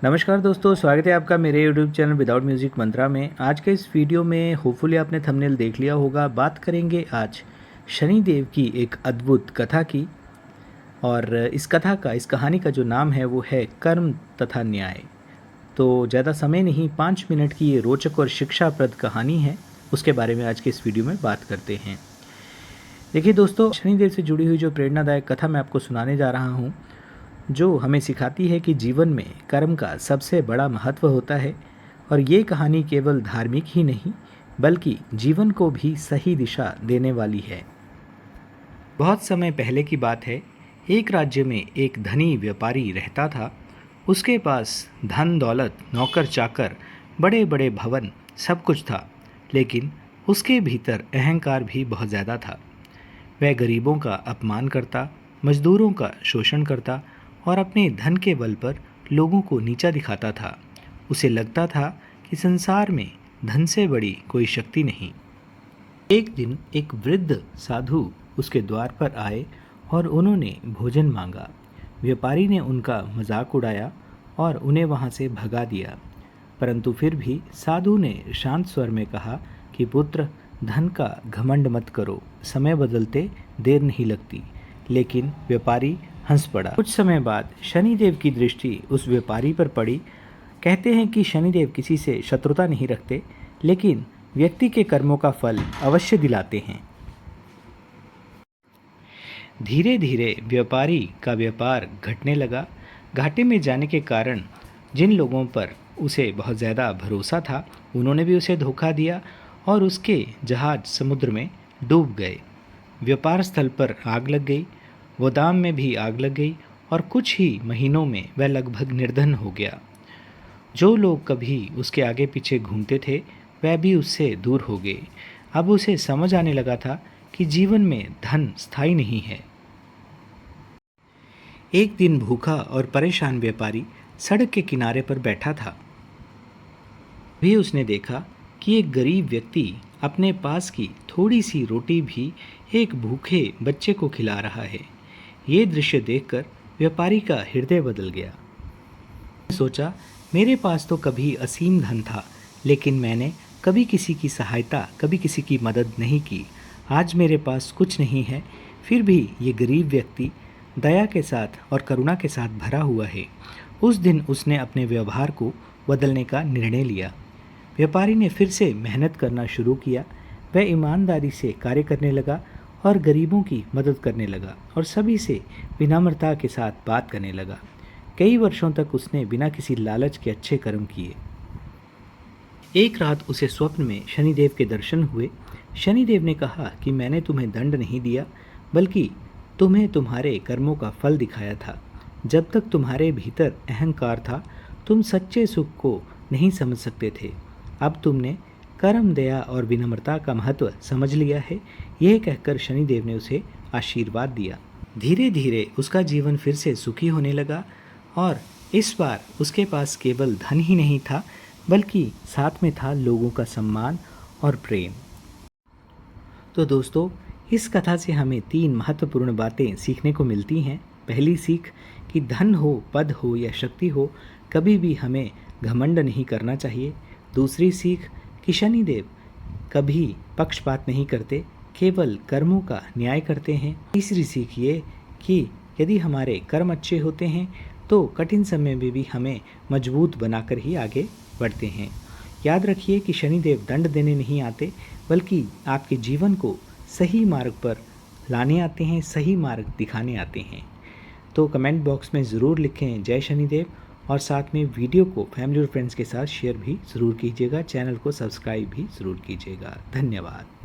नमस्कार दोस्तों, स्वागत है आपका मेरे यूट्यूब चैनल विदाउट म्यूज़िक मंत्रा में। आज के इस वीडियो में होपफुली आपने थंबनेल देख लिया होगा। बात करेंगे आज शनिदेव की एक अद्भुत कथा की। और इस कहानी का जो नाम है वो है कर्म तथा न्याय। तो ज़्यादा समय नहीं, 5 मिनट की ये रोचक और शिक्षाप्रद कहानी है। उसके बारे में आज के इस वीडियो में बात करते हैं। देखिए दोस्तों, शनिदेव से जुड़ी हुई जो प्रेरणादायक कथा मैं आपको सुनाने जा रहा हूँ, जो हमें सिखाती है कि जीवन में कर्म का सबसे बड़ा महत्व होता है। और ये कहानी केवल धार्मिक ही नहीं बल्कि जीवन को भी सही दिशा देने वाली है। बहुत समय पहले की बात है। एक राज्य में एक धनी व्यापारी रहता था। उसके पास धन दौलत, नौकर चाकर, बड़े बड़े भवन, सब कुछ था। लेकिन उसके भीतर अहंकार भी बहुत ज़्यादा था। वह गरीबों का अपमान करता, मजदूरों का शोषण करता और अपने धन के बल पर लोगों को नीचा दिखाता था। उसे लगता था कि संसार में धन से बड़ी कोई शक्ति नहीं। एक दिन एक वृद्ध साधु उसके द्वार पर आए और उन्होंने भोजन मांगा। व्यापारी ने उनका मजाक उड़ाया और उन्हें वहां से भगा दिया। परंतु फिर भी साधु ने शांत स्वर में कहा कि पुत्र, धन का घमंड मत करो, समय बदलते देर नहीं लगती। लेकिन व्यापारी हंस पड़ा। कुछ समय बाद शनिदेव की दृष्टि उस व्यापारी पर पड़ी। कहते हैं कि शनिदेव किसी से शत्रुता नहीं रखते, लेकिन व्यक्ति के कर्मों का फल अवश्य दिलाते हैं। धीरे धीरे व्यापारी का व्यापार घटने लगा। घाटे में जाने के कारण जिन लोगों पर उसे बहुत ज़्यादा भरोसा था, उन्होंने भी उसे धोखा दिया और उसके जहाज समुद्र में डूब गए। व्यापार स्थल पर आग लग गई, गोदाम में भी आग लग गई और कुछ ही महीनों में वह लगभग निर्धन हो गया। जो लोग कभी उसके आगे पीछे घूमते थे, वह भी उससे दूर हो गए। अब उसे समझ आने लगा था कि जीवन में धन स्थायी नहीं है। एक दिन भूखा और परेशान व्यापारी सड़क के किनारे पर बैठा था। भी उसने देखा कि एक गरीब व्यक्ति अपने पास की थोड़ी सी रोटी भी एक भूखे बच्चे को खिला रहा है। ये दृश्य देखकर व्यापारी का हृदय बदल गया। सोचा, मेरे पास तो कभी असीम धन था, लेकिन मैंने कभी किसी की सहायता, कभी किसी की मदद नहीं की। आज मेरे पास कुछ नहीं है, फिर भी ये गरीब व्यक्ति दया के साथ और करुणा के साथ भरा हुआ है। उस दिन उसने अपने व्यवहार को बदलने का निर्णय लिया। व्यापारी ने फिर से मेहनत करना शुरू किया। वह ईमानदारी से कार्य करने लगा और गरीबों की मदद करने लगा और सभी से विनम्रता के साथ बात करने लगा। कई वर्षों तक उसने बिना किसी लालच के अच्छे कर्म किए। एक रात उसे स्वप्न में शनिदेव के दर्शन हुए। शनिदेव ने कहा कि मैंने तुम्हें दंड नहीं दिया, बल्कि तुम्हें तुम्हारे कर्मों का फल दिखाया था। जब तक तुम्हारे भीतर अहंकार था, तुम सच्चे सुख को नहीं समझ सकते थे। अब तुमने कर्म, दया और विनम्रता का महत्व समझ लिया है। यह कहकर शनिदेव ने उसे आशीर्वाद दिया। धीरे धीरे उसका जीवन फिर से सुखी होने लगा और इस बार उसके पास केवल धन ही नहीं था, बल्कि साथ में था लोगों का सम्मान और प्रेम। तो दोस्तों, इस कथा से हमें 3 महत्वपूर्ण बातें सीखने को मिलती हैं। पहली सीख कि धन हो, पद हो या शक्ति हो, कभी भी हमें घमंड नहीं करना चाहिए। दूसरी सीख कि शनिदेव कभी पक्षपात नहीं करते, केवल कर्मों का न्याय करते हैं। तीसरी सीख ये कि यदि हमारे कर्म अच्छे होते हैं तो कठिन समय में भी हमें मजबूत बनाकर ही आगे बढ़ते हैं। याद रखिए कि शनिदेव दंड देने नहीं आते, बल्कि आपके जीवन को सही मार्ग पर लाने आते हैं, सही मार्ग दिखाने आते हैं। तो कमेंट बॉक्स में ज़रूर लिखें जय शनिदेव और साथ में वीडियो को फैमिली और फ्रेंड्स के साथ शेयर भी ज़रूर कीजिएगा। चैनल को सब्सक्राइब भी ज़रूर कीजिएगा। धन्यवाद।